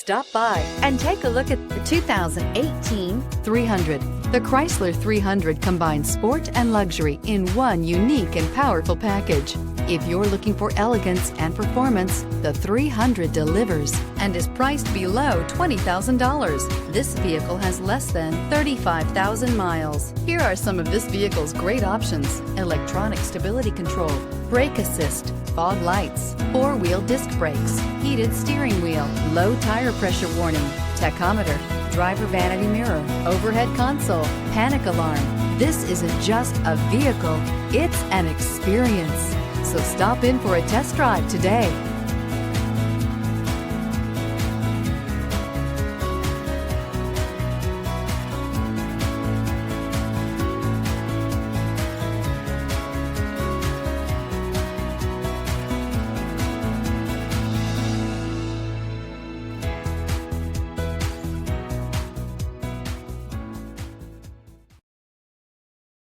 Stop by and take a look at the 2018 300. The Chrysler 300 combines sport and luxury in one unique and powerful package. If you're looking for elegance and performance, the 300 delivers and is priced below $20,000. This vehicle has less than 35,000 miles. Here are some of this vehicle's great options: electronic stability control, brake assist, fog lights, four-wheel disc brakes, heated steering wheel, low tire pressure warning, tachometer, driver vanity mirror, overhead console, panic alarm. This isn't just a vehicle, it's an experience. So stop in for a test drive today.